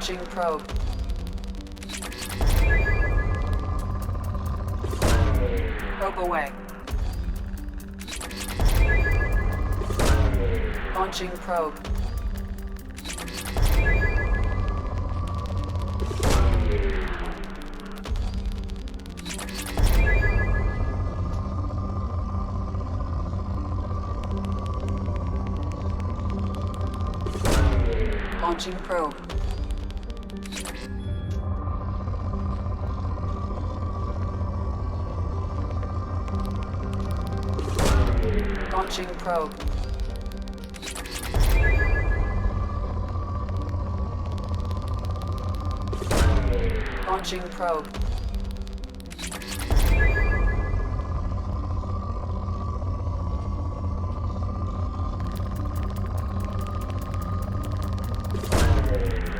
Launching probe. Probe away. Launching probe. Launching probe. Launching probe. Launching probe.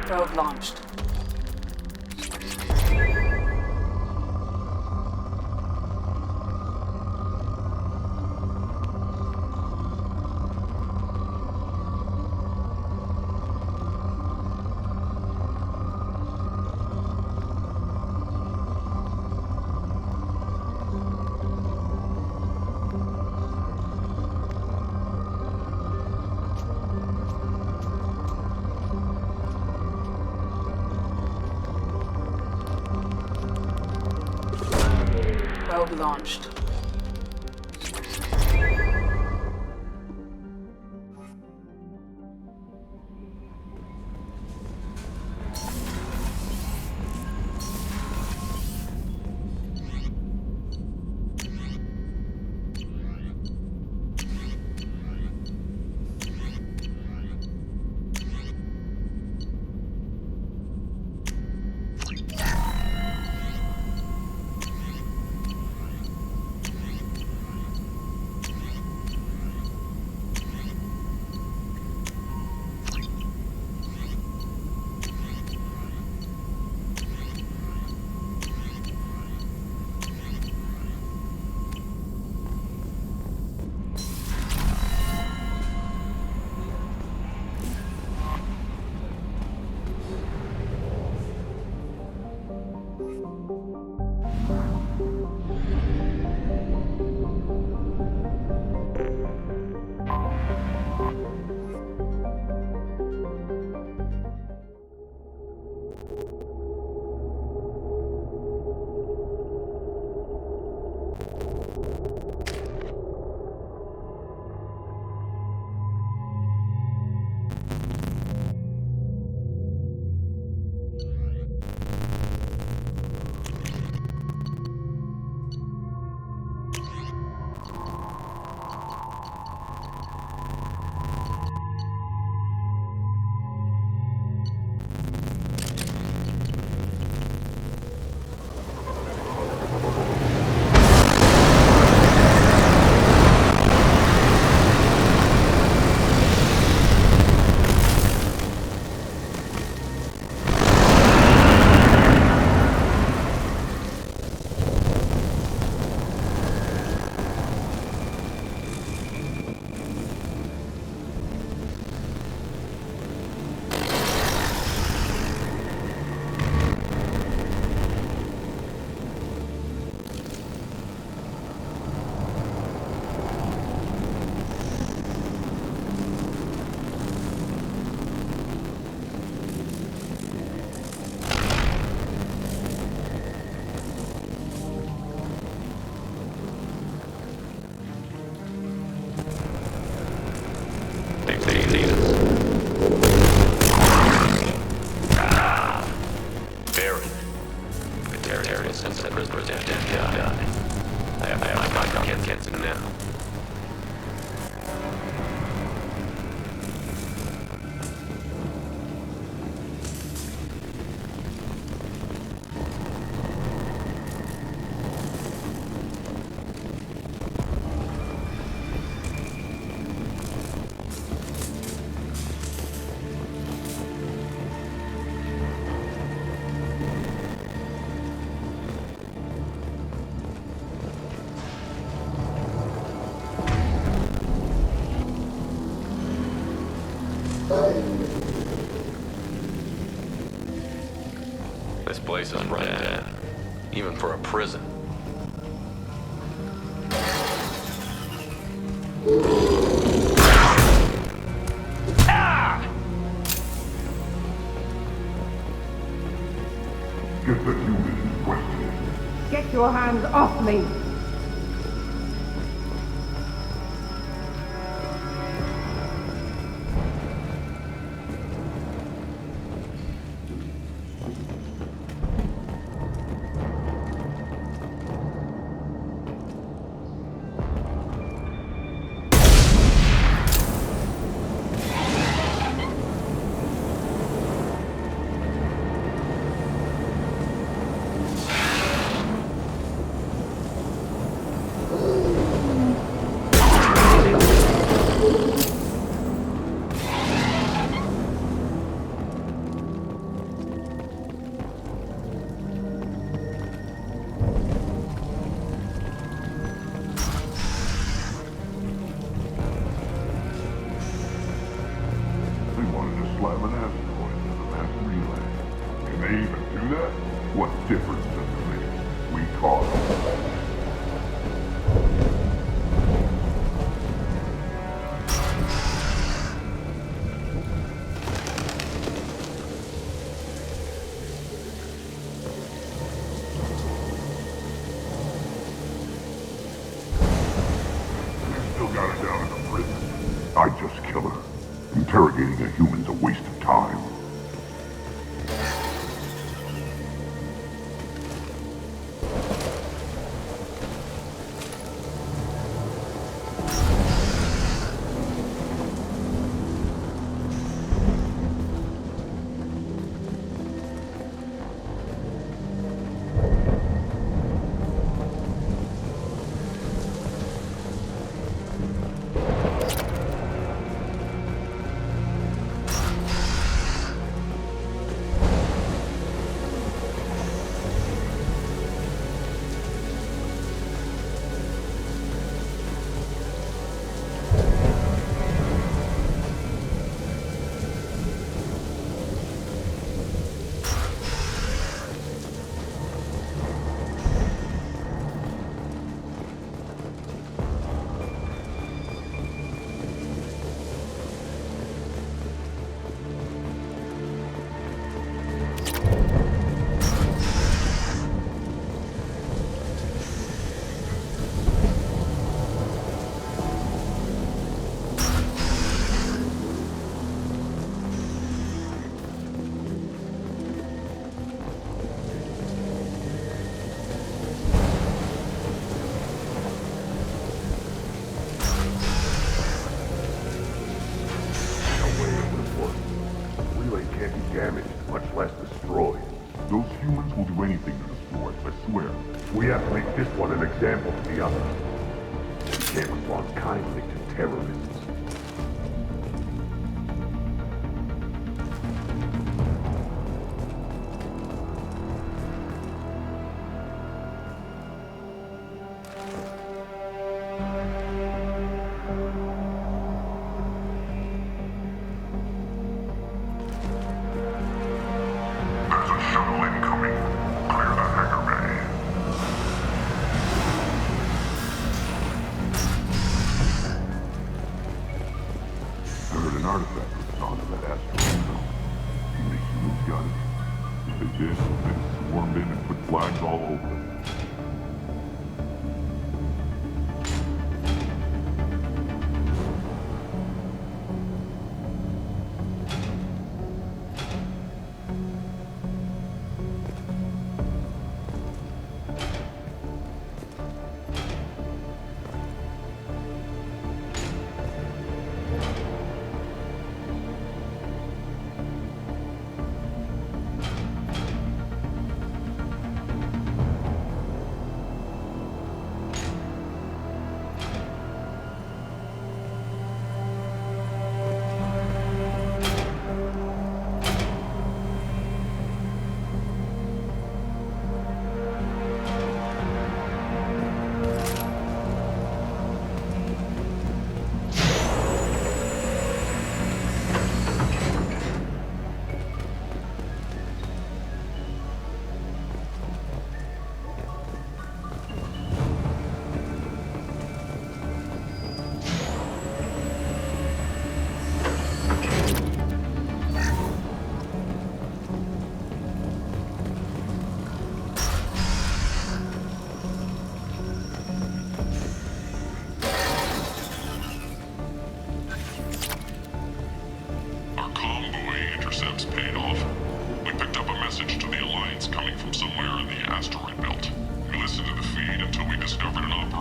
Probe launched. Probe launched. This place is run down, even for a prison. Get the human in question. Get your hands off me! Slam an asteroid into the mass relay. Can they even do that? What difference does it make? We caught them. You still got her down in the prison. I'd just kill her. Interrogating a human's a waste of time. Damaged, much less destroyed. Those humans will do anything to destroy it, I swear. We have to make this one an example to the others. We can't respond kindly to terrorists. An artifact was onto that asteroid belt. And the humans got it. If they did, they swarmed in and put flags all over it.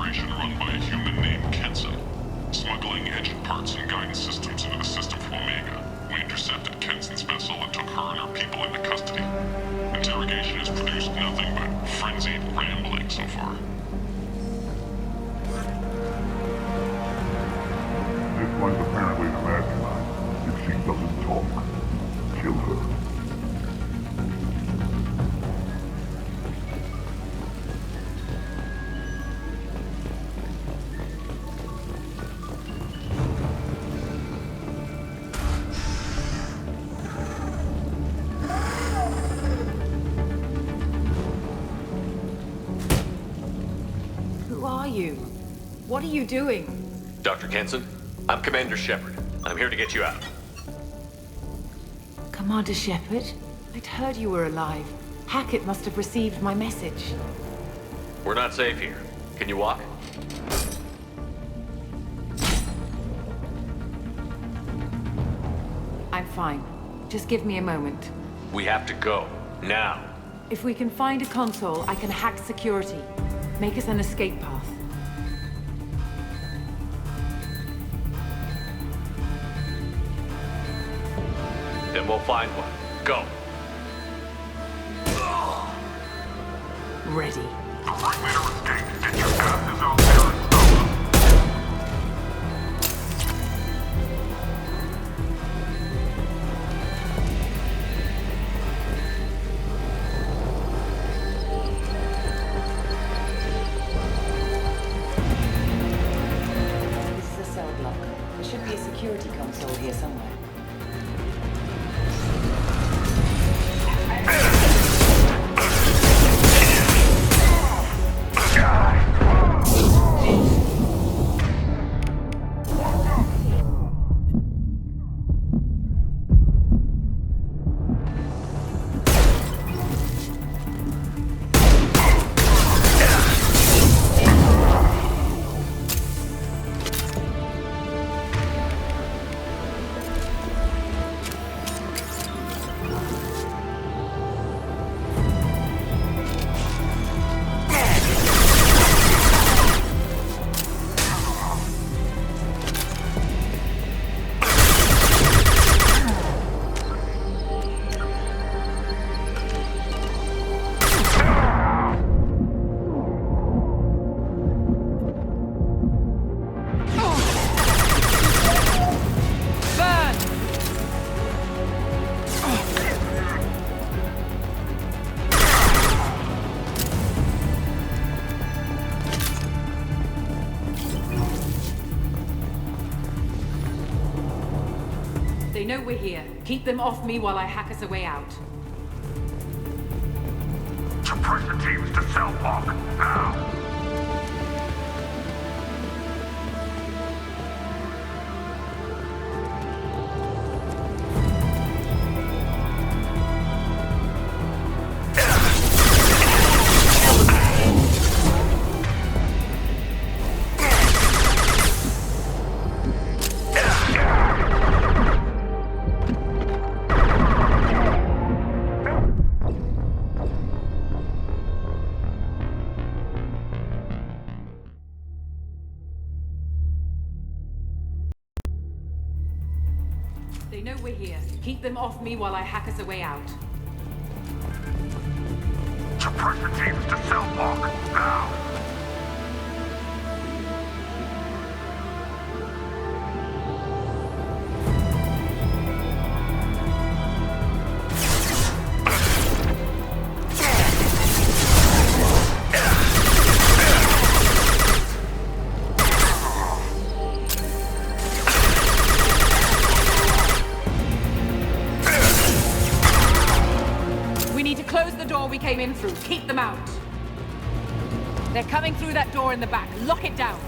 operation run by a human named Kenson, smuggling engine parts and guidance systems into the system from Omega. We intercepted Kenson's vessel and took her and her people into custody. Interrogation has produced nothing but frenzied rambling so far. This one's apparently the mastermind. If she doesn't talk, kill her. Who are you? What are you doing? Dr. Kenson, I'm Commander Shepard. I'm here to get you out. Commander Shepard? I'd heard you were alive. Hackett must have received my message. We're not safe here. Can you walk? I'm fine. Just give me a moment. We have to go. Now. If we can find a console, I can hack security. Make us an escape path. Then we'll find one. Go. Ready. The ringleader escaped. Get your asses out there and stop them. This is a cell block. There should be a security console here somewhere. They know we're here. Keep them off me while I hack us a way out. Suppress the teams to cell block. Now. They know we're here. Keep them off me while I hack us a way out. Suppress the teams to cell block. Now. Close the door we came in through. Keep them out. They're coming through that door in the back. Lock it down.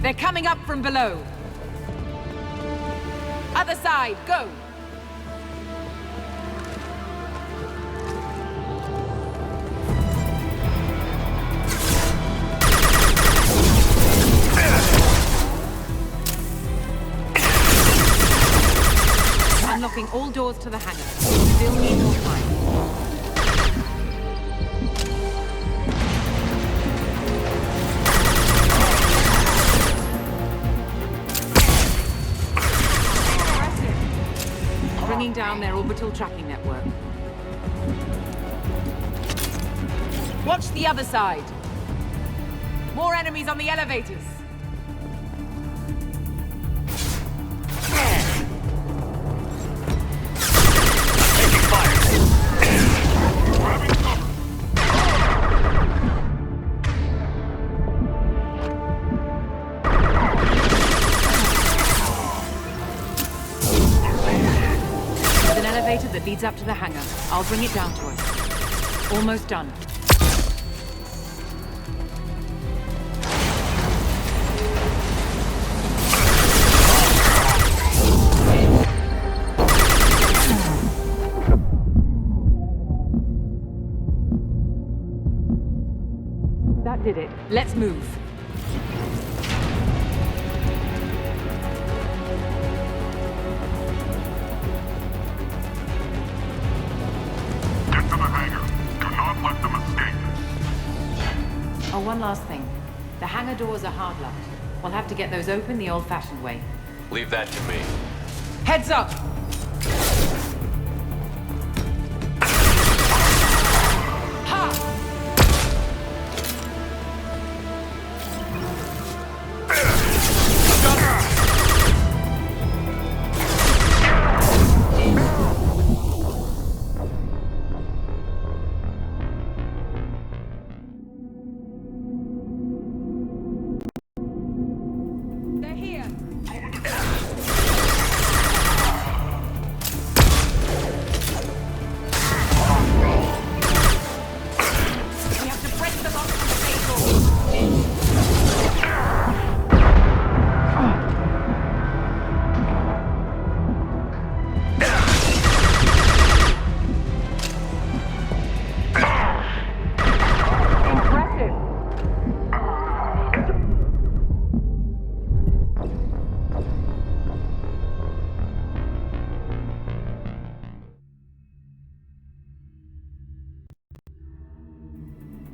They're coming up from below. Other side, go! doors to the hangar. Still need more time. Bringing down their orbital tracking network. Watch the other side. More enemies on the elevators. That leads up to the hangar. I'll bring it down to us. Almost done. That did it. Let's move. Oh, one last thing. The hangar doors are hard locked. We'll have to get those open the old-fashioned way. Leave that to me. Heads up!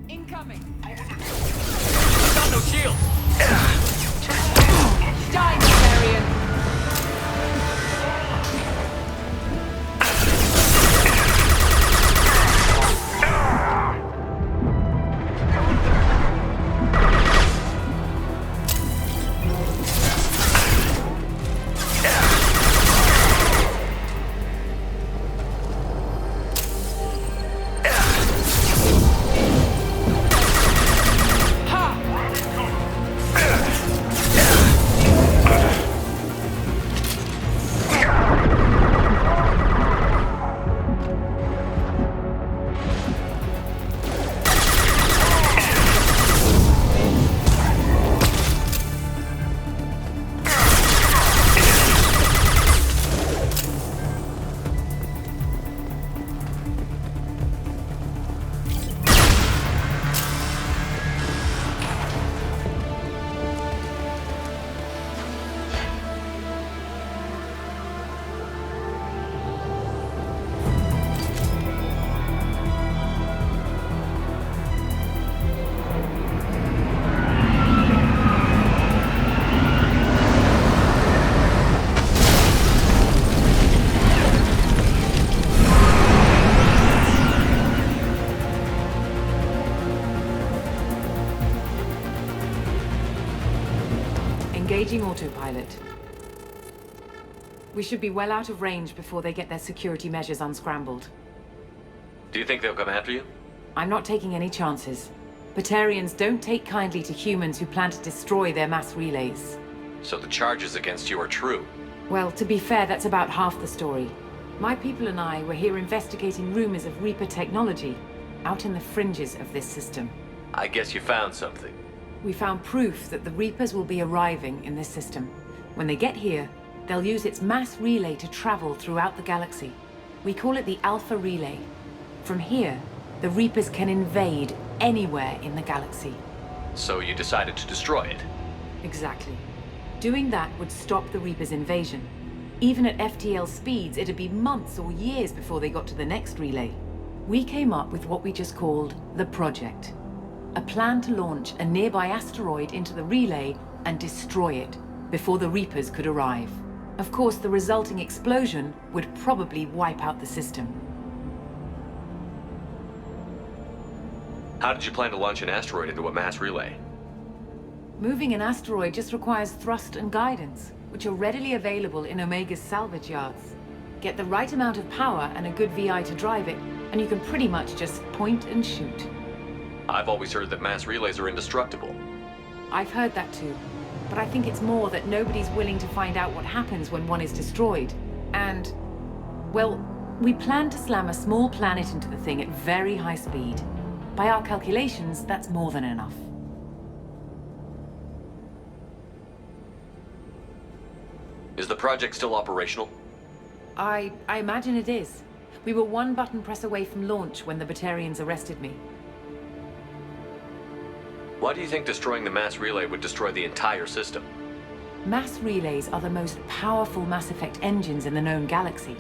Incoming! Got no shield! Die, Barbarian! Engaging autopilot. We should be well out of range before they get their security measures unscrambled. Do you think they'll come after you? I'm not taking any chances. Batarians don't take kindly to humans who plan to destroy their mass relays. So the charges against you are true? Well, to be fair, that's about half the story. My people and I were here investigating rumors of Reaper technology out in the fringes of this system. I guess you found something. We found proof that the Reapers will be arriving in this system. When they get here, they'll use its mass relay to travel throughout the galaxy. We call it the Alpha Relay. From here, the Reapers can invade anywhere in the galaxy. So you decided to destroy it? Exactly. Doing that would stop the Reapers' invasion. Even at FTL speeds, it'd be months or years before they got to the next relay. We came up with what we just called the project. A plan to launch a nearby asteroid into the relay and destroy it before the Reapers could arrive. Of course, the resulting explosion would probably wipe out the system. How did you plan to launch an asteroid into a mass relay? Moving an asteroid just requires thrust and guidance, which are readily available in Omega's salvage yards. Get the right amount of power and a good VI to drive it, and you can pretty much just point and shoot. I've always heard that mass relays are indestructible. I've heard that too, but I think it's more that nobody's willing to find out what happens when one is destroyed. And, well, we plan to slam a small planet into the thing at very high speed. By our calculations, that's more than enough. Is the project still operational? I imagine it is. We were one button press away from launch when the Batarians arrested me. Why do you think destroying the mass relay would destroy the entire system? Mass relays are the most powerful Mass Effect engines in the known galaxy.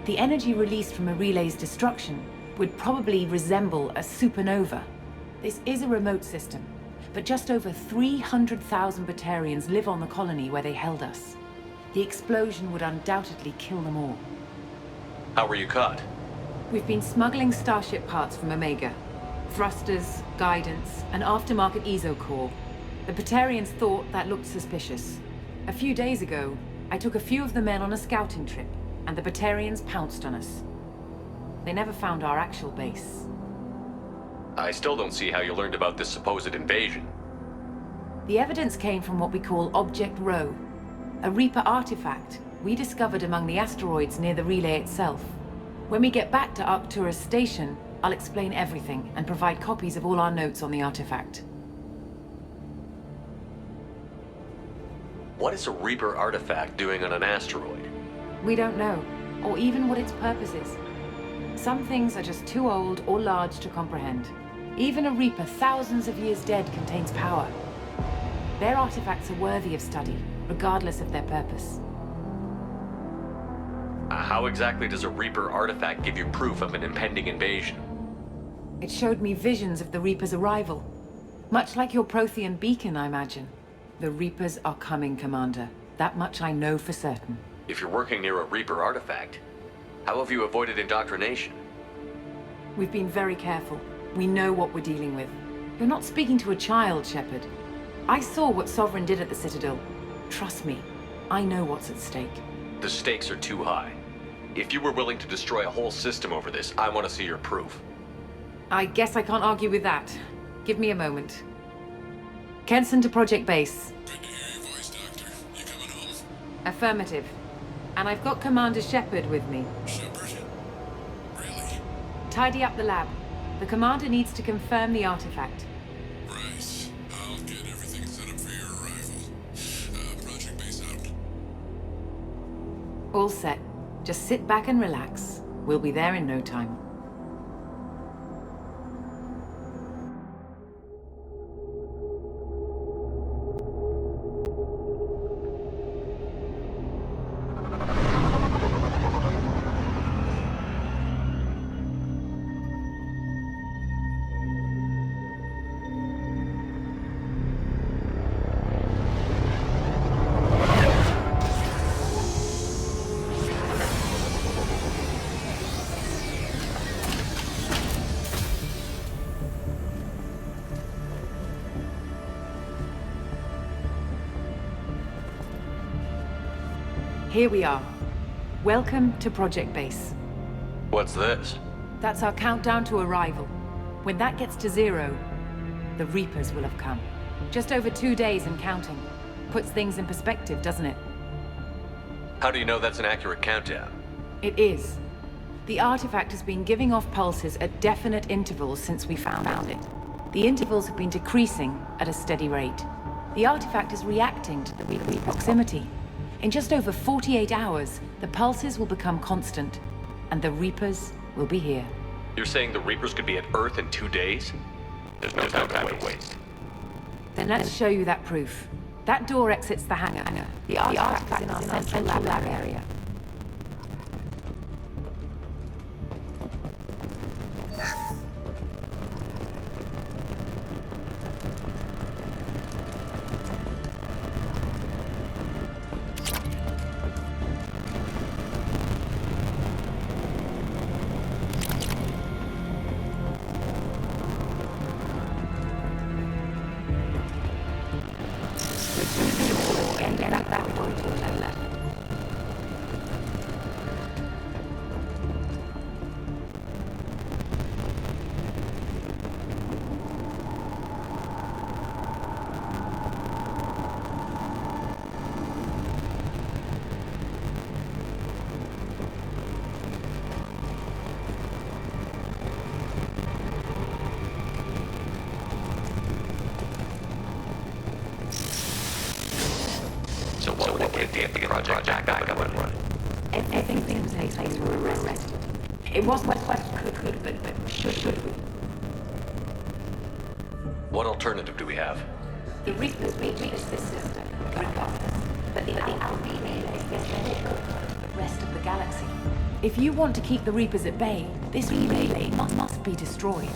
The energy released from a relay's destruction would probably resemble a supernova. This is a remote system, but just over 300,000 Batarians live on the colony where they held us. The explosion would undoubtedly kill them all. How were you caught? We've been smuggling Starship parts from Omega. Thrusters, guidance, and aftermarket ESO core. The Batarians thought that looked suspicious. A few days ago, I took a few of the men on a scouting trip, and the Batarians pounced on us. They never found our actual base. I still don't see how you learned about this supposed invasion. The evidence came from what we call Object Rho, a Reaper artifact we discovered among the asteroids near the relay itself. When we get back to Arcturus Station, I'll explain everything and provide copies of all our notes on the artifact. What is a Reaper artifact doing on an asteroid? We don't know, or even what its purpose is. Some things are just too old or large to comprehend. Even a Reaper thousands of years dead contains power. Their artifacts are worthy of study, regardless of their purpose. How exactly does a Reaper artifact give you proof of an impending invasion? It showed me visions of the Reaper's arrival. Much like your Prothean beacon, I imagine. The Reapers are coming, Commander. That much I know for certain. If you're working near a Reaper artifact, how have you avoided indoctrination? We've been very careful. We know what we're dealing with. You're not speaking to a child, Shepard. I saw what Sovereign did at the Citadel. Trust me, I know what's at stake. The stakes are too high. If you were willing to destroy a whole system over this, I want to see your proof. I guess I can't argue with that. Give me a moment. Kenson to Project Base. Good to hear your voice, Doctor. You coming home? Affirmative. And I've got Commander Shepard with me. Shepard? Really? Tidy up the lab. The Commander needs to confirm the artifact. Right. I'll get everything set up for your arrival. Project Base out. All set. Just sit back and relax. We'll be there in no time. Here we are. Welcome to Project Base. What's this? That's our countdown to arrival. When that gets to 0, the Reapers will have come. Just over 2 days and counting. Puts things in perspective, doesn't it? How do you know that's an accurate countdown? It is. The artifact has been giving off pulses at definite intervals since we found it. The intervals have been decreasing at a steady rate. The artifact is reacting to the Reaper proximity. In just over 48 hours, the pulses will become constant, and the Reapers will be here. You're saying the Reapers could be at Earth in 2 days? There's no time to waste. Then let's show you that proof. That door exits the hangar. The artifact is in our central lab area. So what would it take to get the project back up and running? Everything was taken through arrest. It wasn't what could, but should. What alternative do we have? The Reapers reached this system, regardless, but the Alpha Relay is the rest of the galaxy. If you want to keep the Reapers at bay, this relay must be destroyed.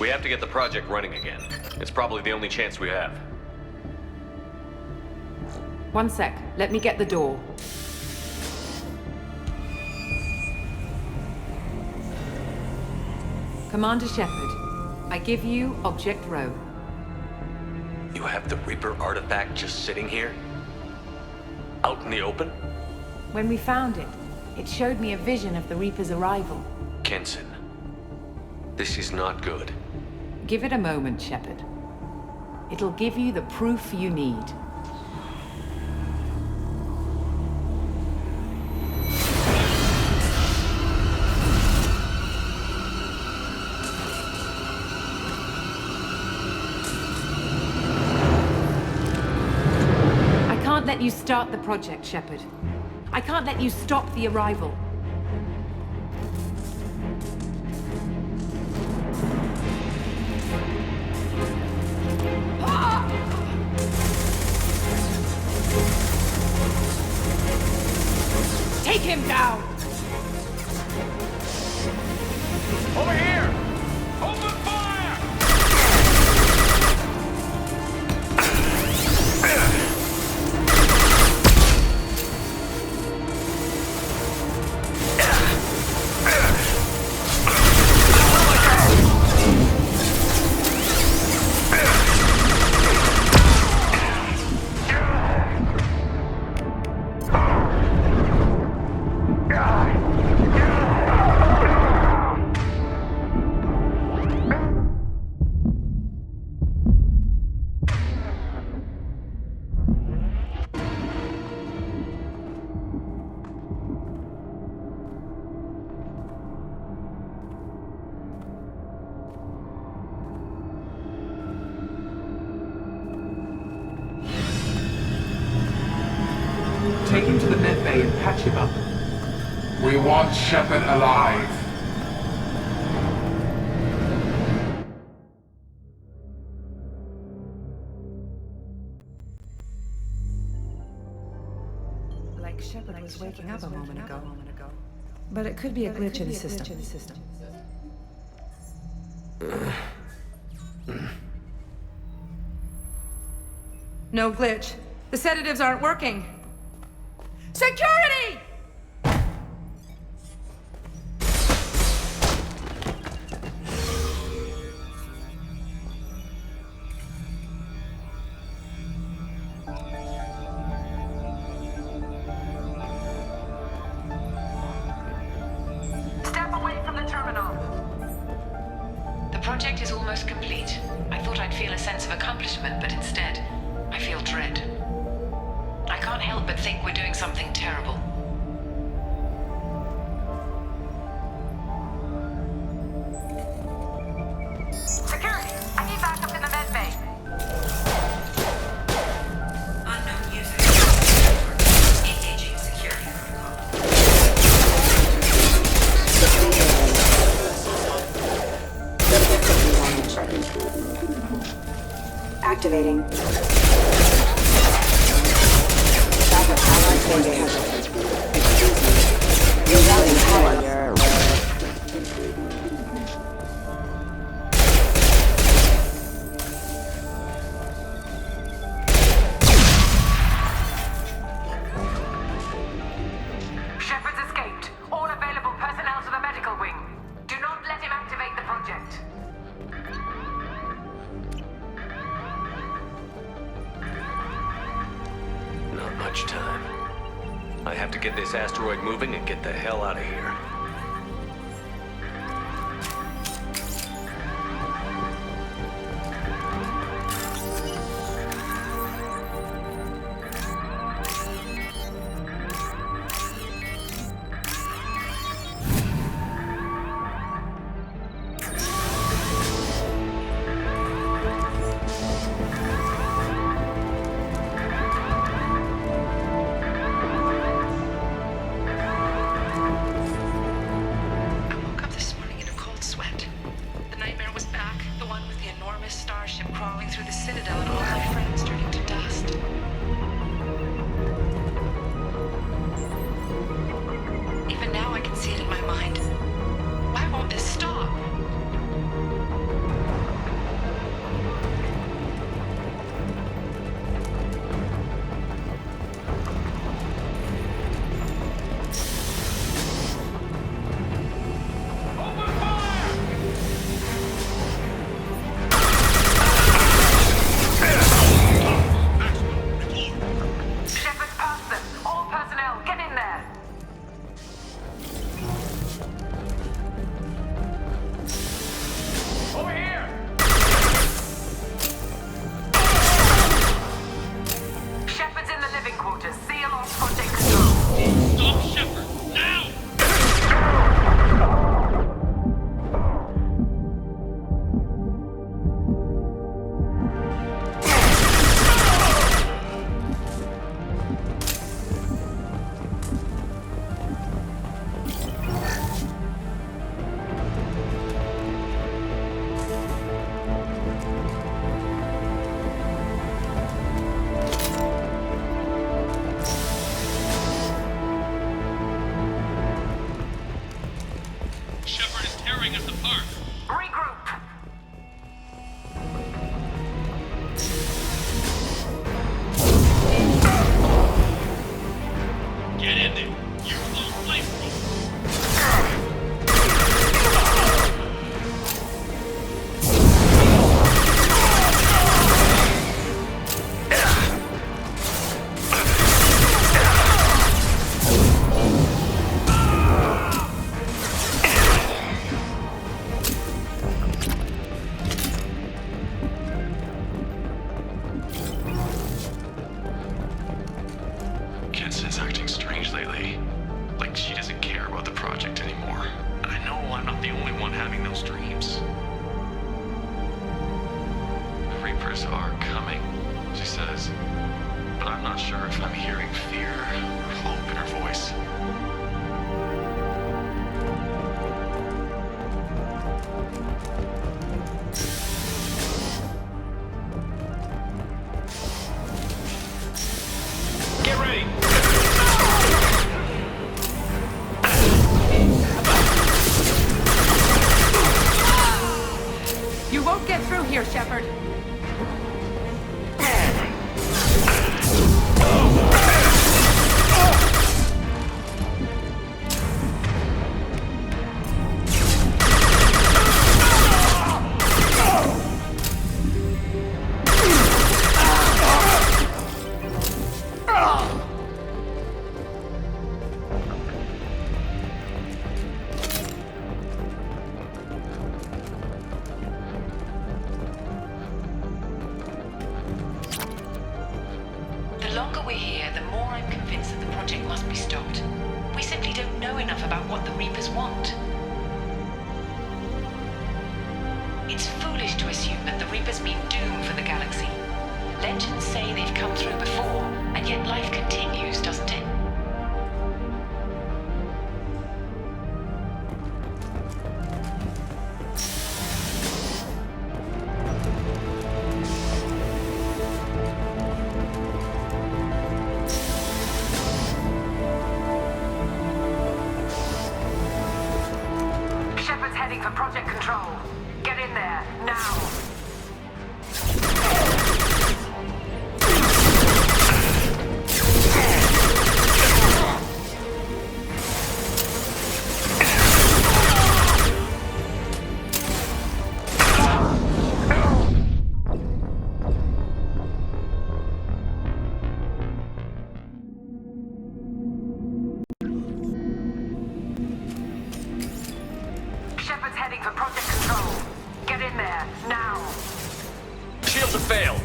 We have to get the project running again. It's probably the only chance we have. One sec. Let me get the door. Commander Shepard, I give you Object Row. You have the Reaper artifact just sitting here? Out in the open? When we found it, it showed me a vision of the Reaper's arrival. Kenson, this is not good. Give it a moment, Shepard. It'll give you the proof you need. I can't let you start the project, Shepard. I can't let you stop the arrival. Take him down! Over here! Open fire! Take him to the med bay and patch him up. We want Shepard alive. Like Shepard was waking up a moment ago. But it could be a glitch in the system. No glitch. The sedatives aren't working. Security! project is almost complete. I thought I'd feel a sense of accomplishment, but instead, I feel dread. I can't help but think we're doing something terrible. Security! I need backup in the med bay. Unknown user. Engaging security protocol. Activating. Backup allies engaged. Rerouting power. Shepard's escaped. All available personnel to the medical wing. Do not let him activate the project. Not much time. I have to get this asteroid moving and get the hell out of here. here, Shepard. we're here, the more I'm convinced that the project must be stopped. We simply don't know enough about what the Reapers want. It's foolish to assume that the Reapers mean doom for the galaxy. Legends say they've come through before, and yet life continues, doesn't it? Shepard's heading for Project Control. Get in there, now! Shepard's heading for Project Control. Get in there, now! Shields have failed.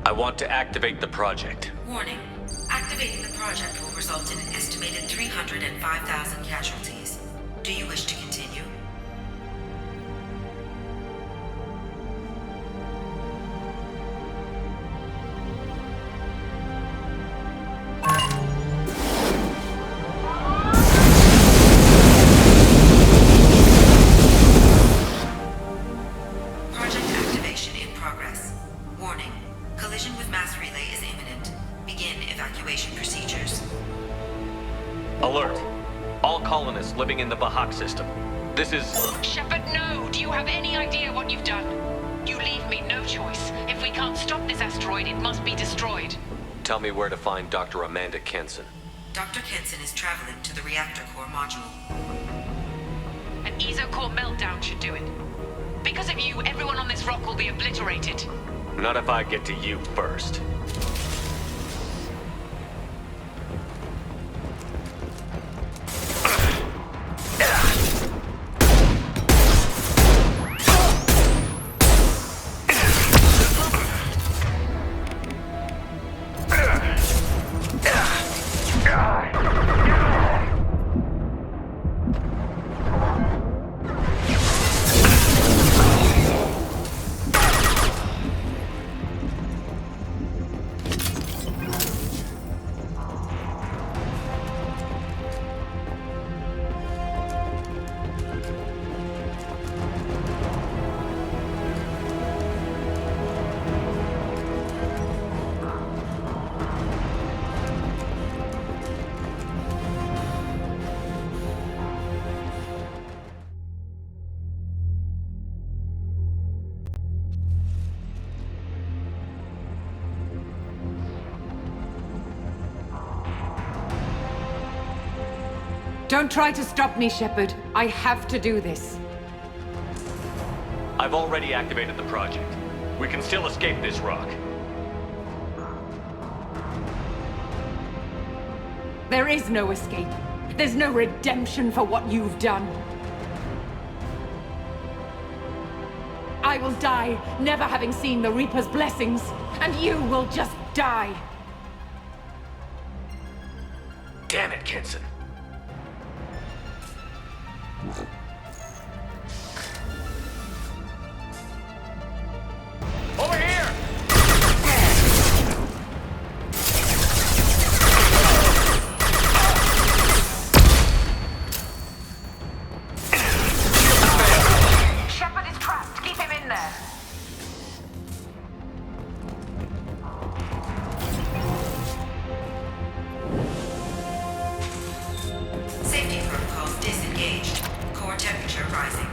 I want to activate the project. Warning. Activating the project will result in an estimated 305,000 casualties. Do you wish to continue? Project activation in progress. Warning. Collision with mass relay is imminent. Begin evacuation procedures. Alert. All colonists living in the Bahak system. This is... Shepard, no! Do you have any idea what you've done? You leave me no choice. If we can't stop this asteroid, it must be destroyed. Tell me where to find Dr. Amanda Kenson. Dr. Kenson is traveling to the reactor core module. An ESO-core meltdown should do it. Because of you, everyone on this rock will be obliterated. Not if I get to you first. Don't try to stop me, Shepard. I have to do this. I've already activated the project. We can still escape this rock. There is no escape. There's no redemption for what you've done. will die, never having seen the Reaper's blessings. And you will just die. Damn it, Kenson. Over here! Shepard is trapped. Keep him in there. Safety protocols disengaged. Core temperature rising.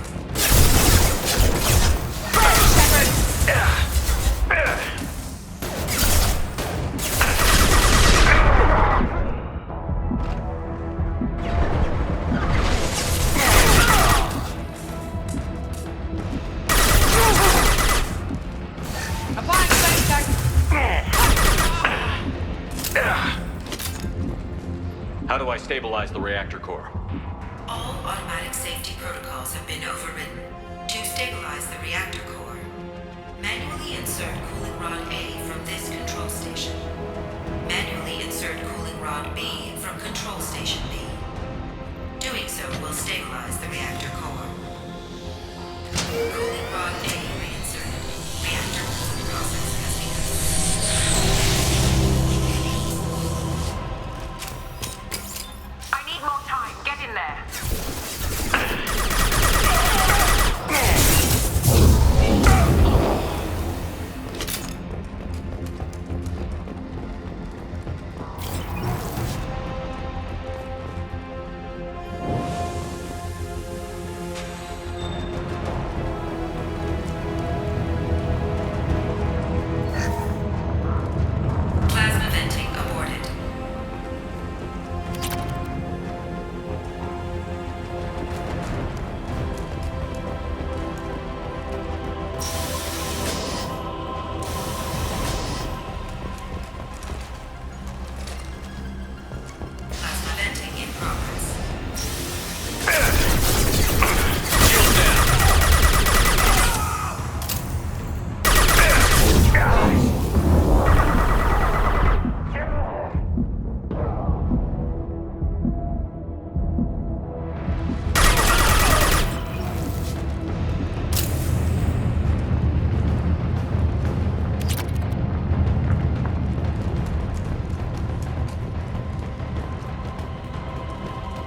How do I stabilize the reactor core? All automatic safety protocols have been overridden. To stabilize the reactor core, manually insert cooling rod A from this control station. Manually insert cooling rod B from control station B. Doing so will stabilize the reactor core. Cooling rod A reinserted. Reactor cooling process has begun. I need more time. Get in there. Plasma venting aborted. Plasma venting in progress.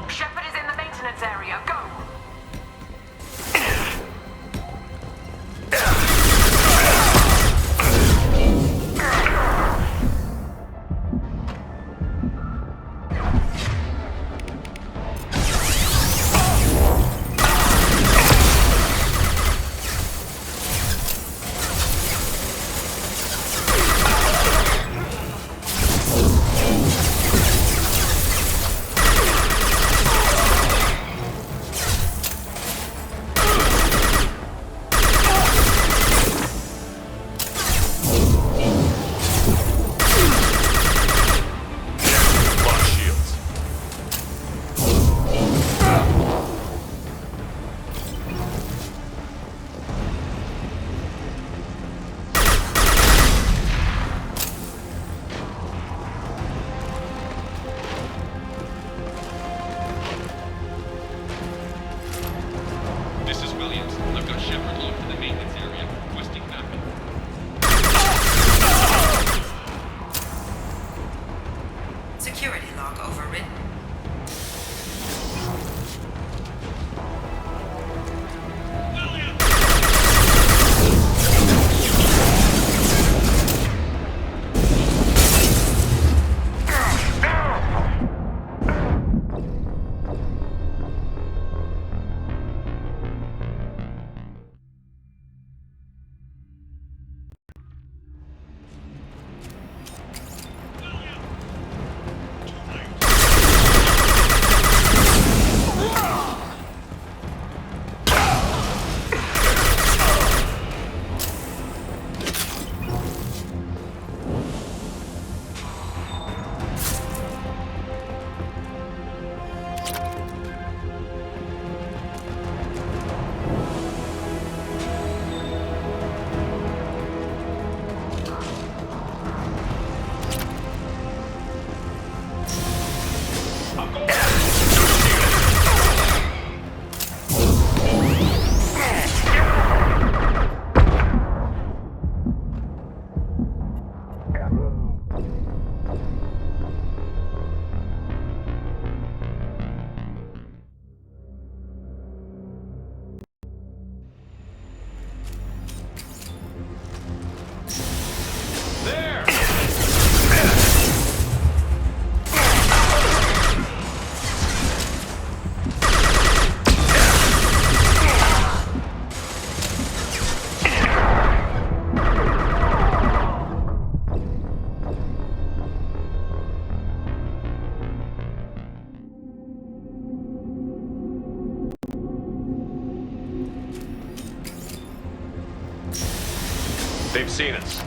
Shepard is in the maintenance area. Go. Launch shields. This is Williams. I've got Shepard locked in the maintenance area, requesting backup. Security lock overridden. They've seen us.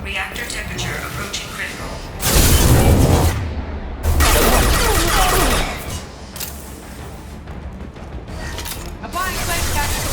Reactor temperature approaching critical. Applying place test.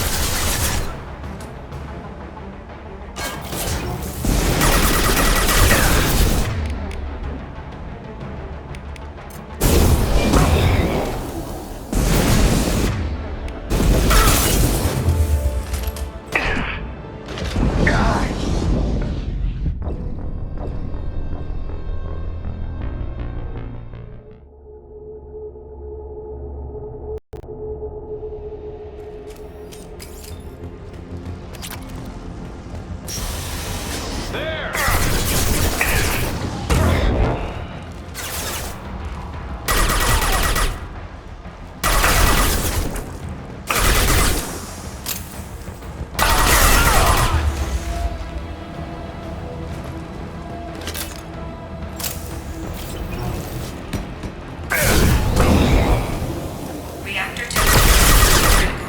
Reactor temperature critical.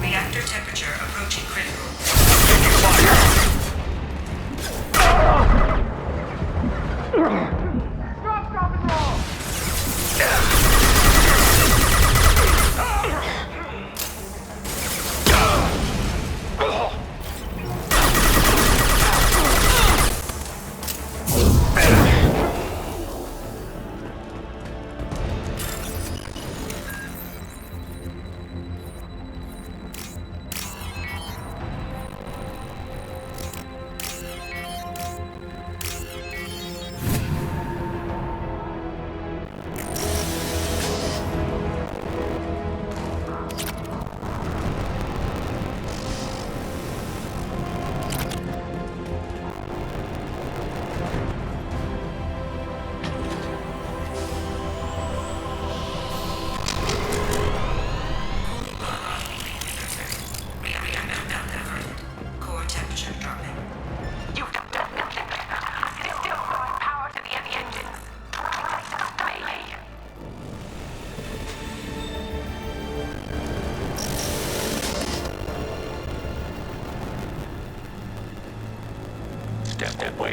Reactor temperature approaching critical.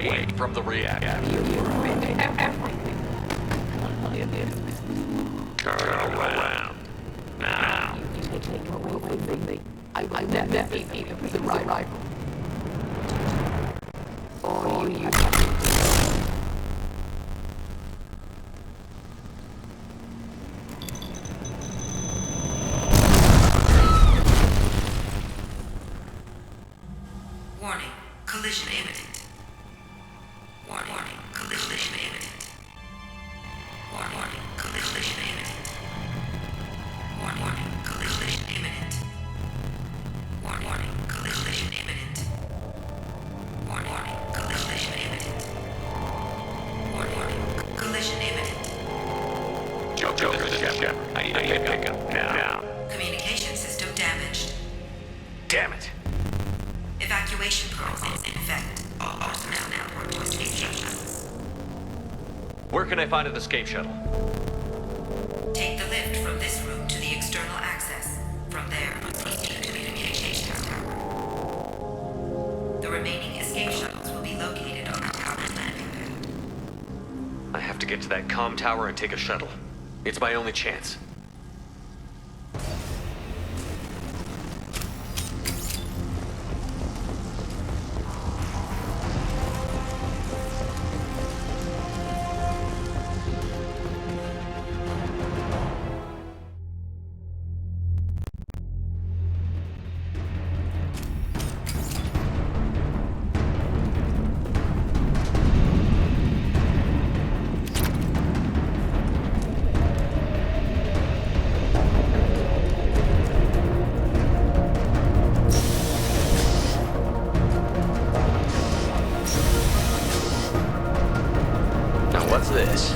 away from the reactor. Turn around. Now. Take away from me. I will never be the rival. Or you. Warning, collision imminent. Warning, collision imminent. Warning, collision imminent. Warning, collision imminent. Warning, collision imminent. Warning, collision imminent. Warning, collision imminent. Joker, Shepard. I need a pickup now. Communication system damaged. Damn it. Evacuation protocols in effect. All personnel now report to escape shuttles. Where can I find an escape shuttle? Take the lift from this room to the external access. From there, proceed to the communication tower. The remaining escape shuttles will be located on the tower's landing pad. I have to get to that comm tower and take a shuttle. It's my only chance. What's this?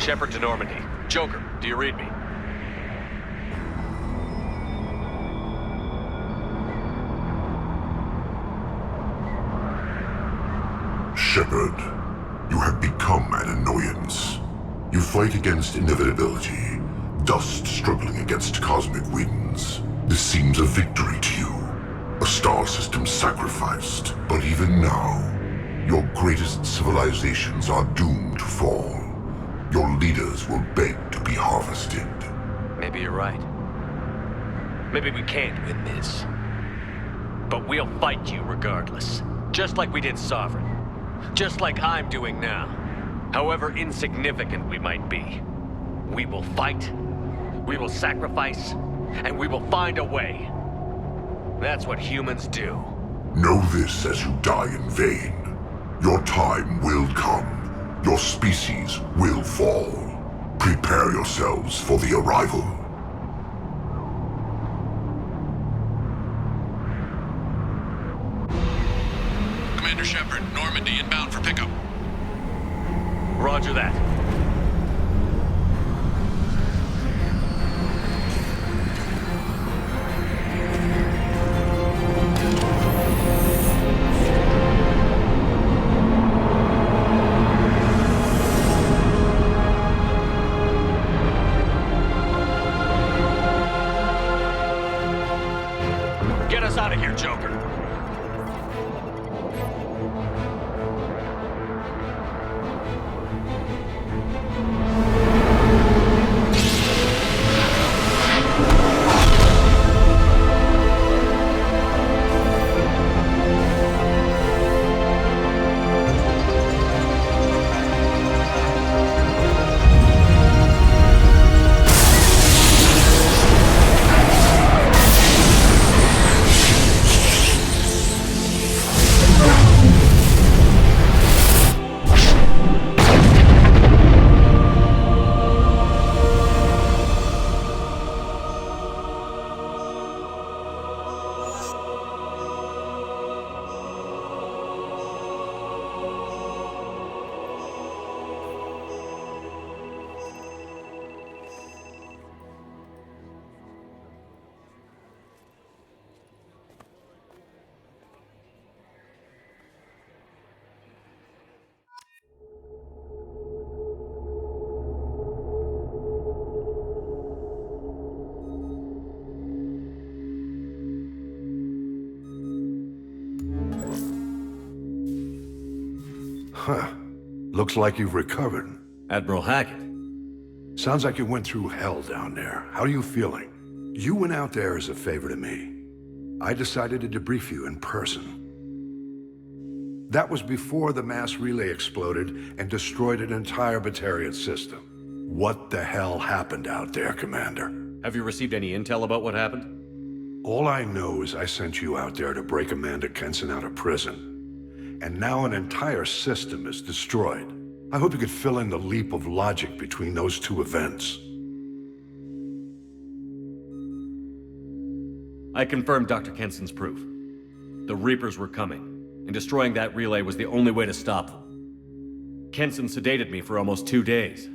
Shepard to Normandy. Joker, do you read me? Shepard, you have become an annoyance. You fight against inevitability, dust struggling against cosmic winds. This seems a victory to you, a star system sacrificed. But even now, your greatest civilizations are doomed to fall. Your leaders will beg to be harvested. Maybe you're right. Maybe we can't win this. But we'll fight you regardless. Just like we did Sovereign. Just like I'm doing now. However insignificant we might be. We will fight, we will sacrifice, and we will find a way. That's what humans do. Know this as you die in vain. Your time will come. Your species will fall. Prepare yourselves for the arrival. Commander Shepard, Normandy inbound for pickup. Roger that. Get us out of here, Joker. Huh. Looks like you've recovered. Admiral Hackett. Sounds like you went through hell down there. How are you feeling? You went out there as a favor to me. I decided to debrief you in person. That was before the mass relay exploded and destroyed an entire Batarian system. What the hell happened out there, Commander? Have you received any intel about what happened? All I know is I sent you out there to break Amanda Kenson out of prison. And now an entire system is destroyed. I hope you could fill in the leap of logic between those two events. I confirmed Dr. Kenson's proof. The Reapers were coming, and destroying that relay was the only way to stop them. Kenson sedated me for almost 2 days.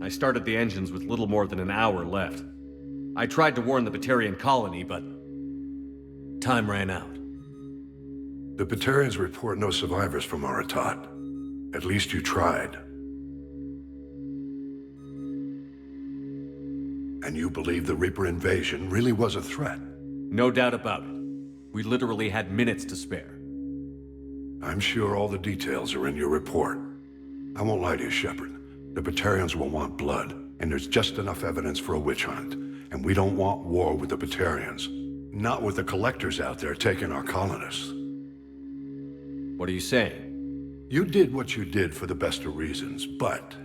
I started the engines with little more than an hour left. I tried to warn the Batarian colony, but time ran out. The Batarians report no survivors from Aratat. At least you tried. And you believe the Reaper invasion really was a threat? No doubt about it. We literally had minutes to spare. I'm sure all the details are in your report. I won't lie to you, Shepard. The Batarians will want blood, and there's just enough evidence for a witch hunt. And we don't want war with the Batarians. Not with the collectors out there taking our colonists. What are you saying? You did what you did for the best of reasons, but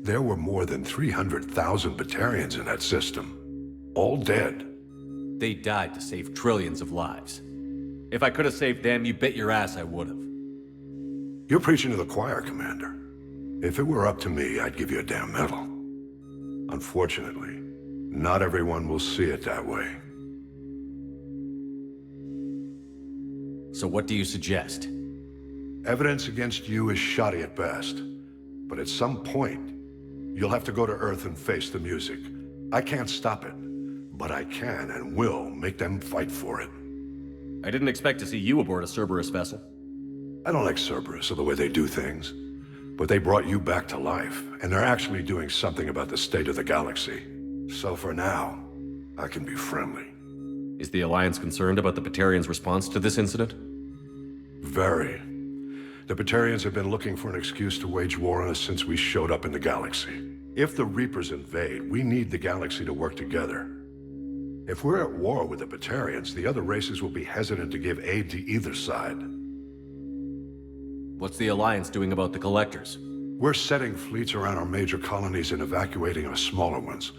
there were more than 300,000 Batarians in that system. All dead. They died to save trillions of lives. If I could have saved them, you bet your ass I would have. You're preaching to the choir, Commander. If it were up to me, I'd give you a damn medal. Unfortunately, not everyone will see it that way. So what do you suggest? Evidence against you is shoddy at best. But at some point, you'll have to go to Earth and face the music. I can't stop it, but I can and will make them fight for it. I didn't expect to see you aboard a Cerberus vessel. I don't like Cerberus or the way they do things, but they brought you back to life, and they're actually doing something about the state of the galaxy. So for now, I can be friendly. Is the Alliance concerned about the Batarians' response to this incident? Very. The Batarians have been looking for an excuse to wage war on us since we showed up in the galaxy. If the Reapers invade, we need the galaxy to work together. If we're at war with the Batarians, the other races will be hesitant to give aid to either side. What's the Alliance doing about the Collectors? We're setting fleets around our major colonies and evacuating our smaller ones.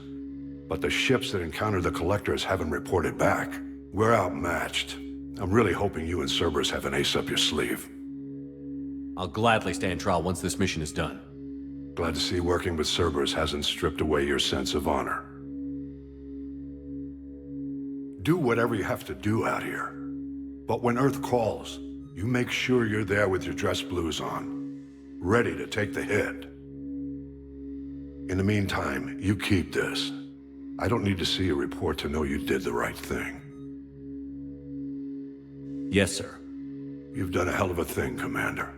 But the ships that encounter the Collectors haven't reported back. We're outmatched. I'm really hoping you and Cerberus have an ace up your sleeve. I'll gladly stand trial once this mission is done. Glad to see working with Cerberus hasn't stripped away your sense of honor. Do whatever you have to do out here. But when Earth calls, you make sure you're there with your dress blues on, ready to take the hit. In the meantime, you keep this. I don't need to see a report to know you did the right thing. Yes, sir. You've done a hell of a thing, Commander.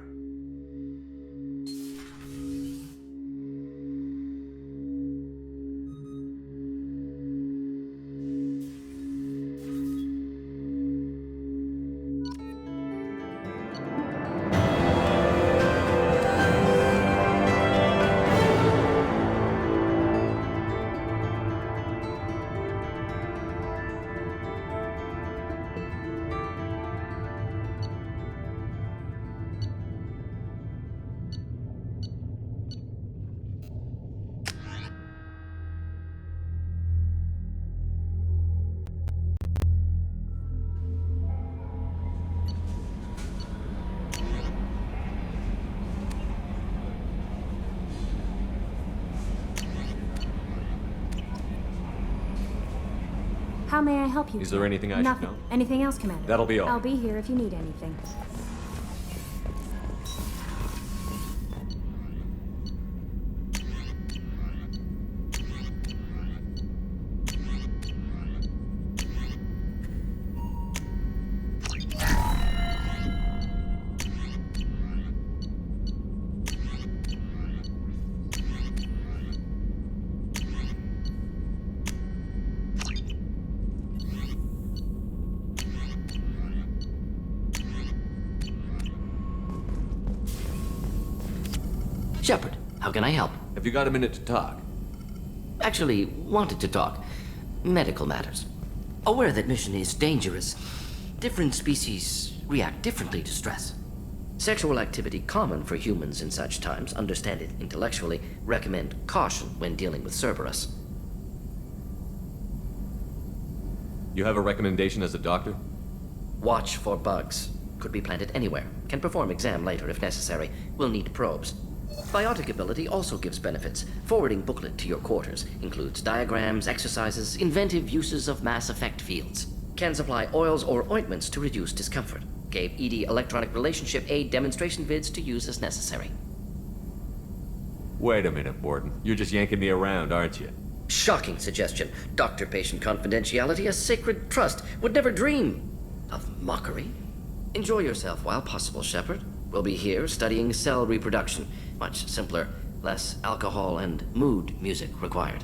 How may I help you? Is there anything I should know? Anything else, Commander? That'll be all. I'll be here if you need anything. Shepard, how can I help? Have you got a minute to talk? Actually, wanted to talk. Medical matters. Aware that mission is dangerous. Different species react differently to stress. Sexual activity common for humans in such times. Understand it intellectually. Recommend caution when dealing with Cerberus. You have a recommendation as a doctor? Watch for bugs. Could be planted anywhere. Can perform exam later if necessary. Will need probes. Biotic ability also gives benefits. Forwarding booklet to your quarters. Includes diagrams, exercises, inventive uses of mass effect fields. Can supply oils or ointments to reduce discomfort. Gave ED electronic relationship aid demonstration vids to use as necessary. Wait a minute, Borden. You're just yanking me around, aren't you? Shocking suggestion. Doctor-patient confidentiality, a sacred trust. Would never dream of mockery. Enjoy yourself while possible, Shepard. We'll be here studying cell reproduction. Much simpler, less alcohol and mood music required.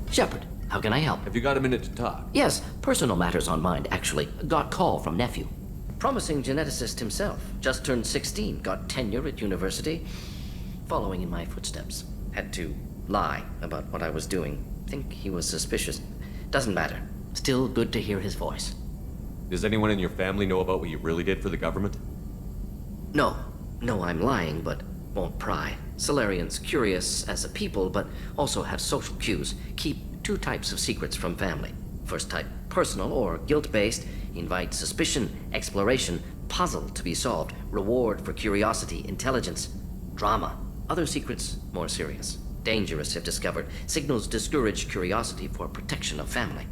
Shepard, how can I help? Have you got a minute to talk? Yes, personal matters on mind, actually. Got call from nephew. Promising geneticist himself. Just turned 16, got tenure at university. Following in my footsteps. Had to lie about what I was doing. Think he was suspicious. Doesn't matter. Still good to hear his voice. Does anyone in your family know about what you really did for the government? No. No, I'm lying, but won't pry. Solarians curious as a people, but also have social cues. Keep two types of secrets from family. First type, personal or guilt-based. Invite suspicion, exploration, puzzle to be solved. Reward for curiosity, intelligence. Drama. Other secrets, more serious. Dangerous if discovered. Signals discourage curiosity for protection of family.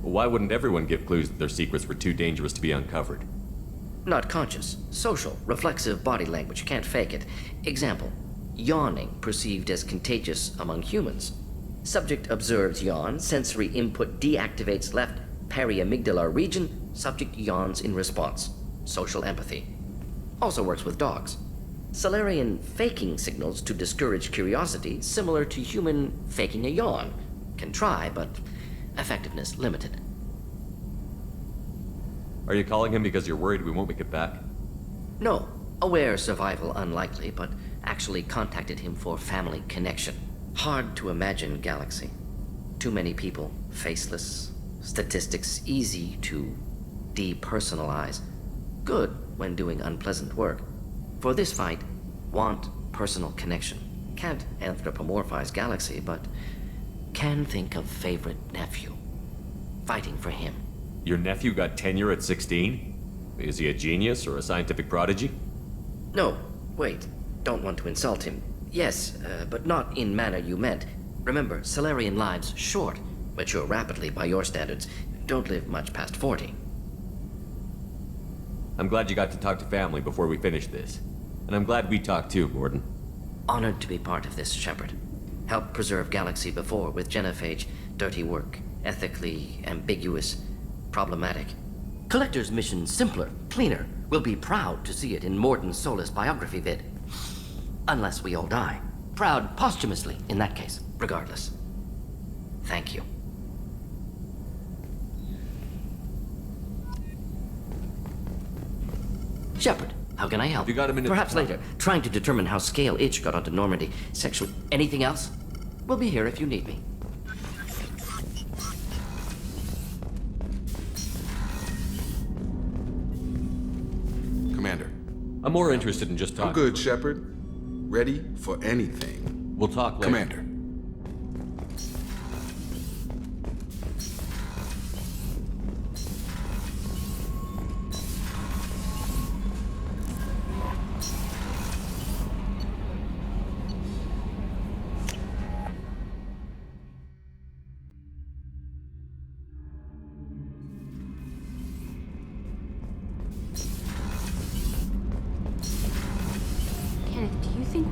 Why wouldn't everyone give clues that their secrets were too dangerous to be uncovered? Not conscious. Social, reflexive body language. Can't fake it. Example. Yawning perceived as contagious among humans. Subject observes yawn, sensory input deactivates left periamygdalar region, subject yawns in response. Social empathy. Also works with dogs. Salarian faking signals to discourage curiosity, similar to human faking a yawn. Can try, but effectiveness limited. Are you calling him because you're worried we won't make it back? No. Aware survival unlikely, but actually contacted him for family connection. Hard to imagine galaxy. Too many people, faceless, statistics easy to depersonalize. Good when doing unpleasant work. For this fight, want personal connection. Can't anthropomorphize galaxy, but can think of favorite nephew. Fighting for him. Your nephew got tenure at 16? Is he a genius or a scientific prodigy? No, wait. Don't want to insult him. Yes, but not in manner you meant. Remember, Salarian lives short. Mature rapidly by your standards. Don't live much past 40. I'm glad you got to talk to family before we finish this. And I'm glad we talked too, Gordon. Honored to be part of this, Shepard. Helped preserve Galaxy before with genophage. Dirty work. Ethically ambiguous. Problematic. Collector's mission simpler, cleaner. We'll be proud to see it in Mordin Solus biography vid. Unless we all die. Proud posthumously, in that case. Regardless. Thank you. Shepard, how can I help? You got a minute? Perhaps later. Trying to determine how Scale Itch got onto Normandy. Sexual... Anything else? We'll be here if you need me. Commander. I'm more interested in just talking. I'm good, Shepard. Ready for anything. We'll talk later. Commander.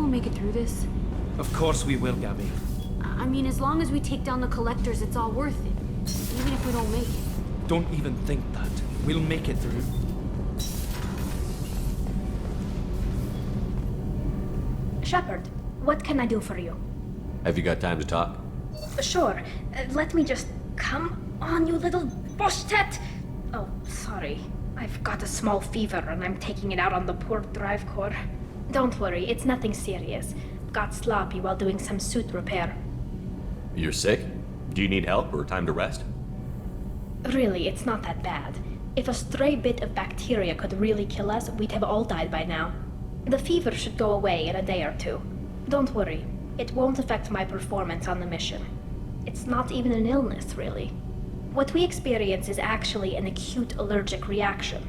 Make it through this? Of course we will, Gabby. I mean, as long as we take down the collectors, it's all worth it. Even if we don't make it. Don't even think that. We'll make it through. Shepard, what can I do for you? Have you got time to talk? Sure. Let me just... Come on, you little bush-tat! Oh, sorry. I've got a small fever and I'm taking it out on the poor drive core. Don't worry, it's nothing serious. Got sloppy while doing some suit repair. You're sick? Do you need help or time to rest? Really, it's not that bad. If a stray bit of bacteria could really kill us, we'd have all died by now. The fever should go away in a day or two. Don't worry, it won't affect my performance on the mission. It's not even an illness, really. What we experience is actually an acute allergic reaction.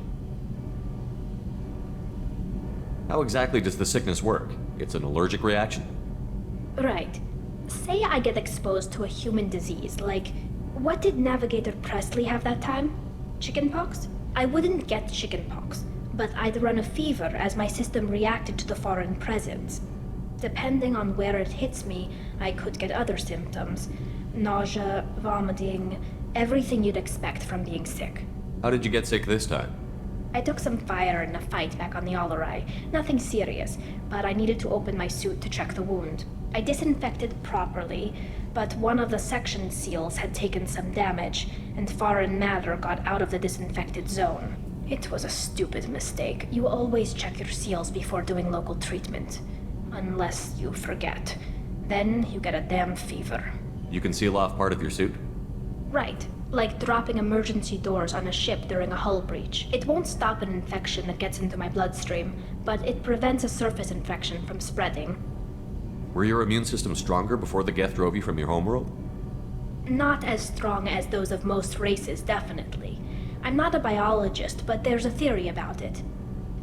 How exactly does the sickness work? It's an allergic reaction? Right. Say I get exposed to a human disease, like... What did Navigator Presley have that time? Chickenpox? I wouldn't get chickenpox, but I'd run a fever as my system reacted to the foreign presence. Depending on where it hits me, I could get other symptoms. Nausea, vomiting, everything you'd expect from being sick. How did you get sick this time? I took some fire in a fight back on the Allerai. Nothing serious, but I needed to open my suit to check the wound. I disinfected properly, but one of the section seals had taken some damage, and foreign matter got out of the disinfected zone. It was a stupid mistake. You always check your seals before doing local treatment. Unless you forget. Then you get a damn fever. You can seal off part of your suit? Right. Like dropping emergency doors on a ship during a hull breach. It won't stop an infection that gets into my bloodstream, but it prevents a surface infection from spreading. Were your immune system stronger before the Geth drove you from your homeworld? Not as strong as those of most races, definitely. I'm not a biologist, but there's a theory about it.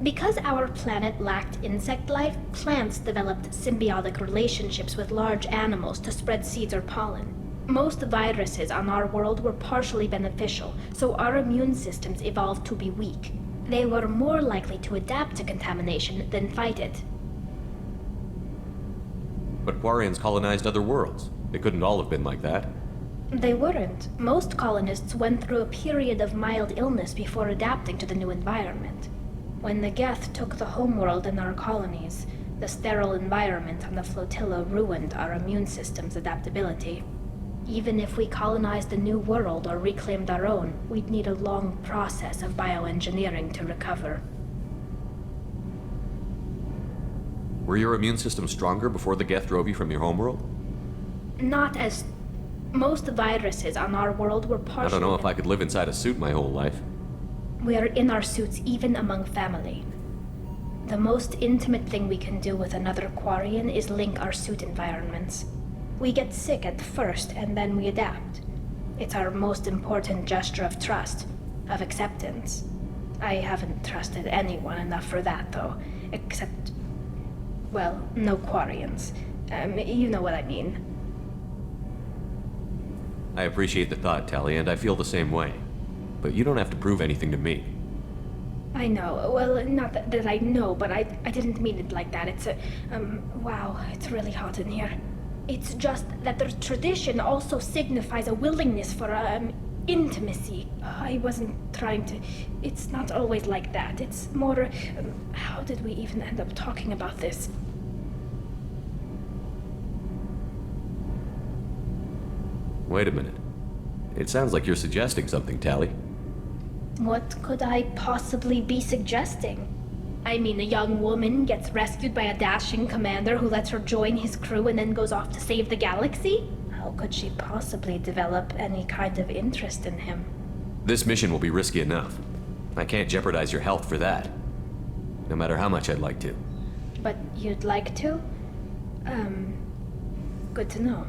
Because our planet lacked insect life, plants developed symbiotic relationships with large animals to spread seeds or pollen. Most viruses on our world were partially beneficial, so our immune systems evolved to be weak. They were more likely to adapt to contamination than fight it. But Quarians colonized other worlds. They couldn't all have been like that. They weren't. Most colonists went through a period of mild illness before adapting to the new environment. When the Geth took the homeworld in our colonies, the sterile environment on the flotilla ruined our immune system's adaptability. Even if we colonized a new world or reclaimed our own, we'd need a long process of bioengineering to recover. Were your immune system stronger before the Geth drove you from your homeworld? Not as... Most viruses on our world were partially... I don't know if I could live inside a suit my whole life. We are in our suits even among family. The most intimate thing we can do with another Quarian is link our suit environments. We get sick at first, and then we adapt. It's our most important gesture of trust, of acceptance. I haven't trusted anyone enough for that, though. Except... well, no Quarians. You know what I mean. I appreciate the thought, Tali, and I feel the same way. But you don't have to prove anything to me. I know. Well, not that I know, but I didn't mean it like that. It's a... wow, it's really hot in here. It's just that the tradition also signifies a willingness for, intimacy. I wasn't trying to... It's not always like that. It's more... how did we even end up talking about this? Wait a minute. It sounds like you're suggesting something, Tali. What could I possibly be suggesting? I mean, a young woman gets rescued by a dashing commander who lets her join his crew and then goes off to save the galaxy? How could she possibly develop any kind of interest in him? This mission will be risky enough. I can't jeopardize your health for that. No matter how much I'd like to. But you'd like to? Good to know.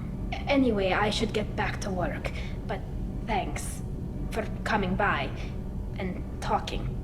Anyway, I should get back to work. But thanks for coming by and talking.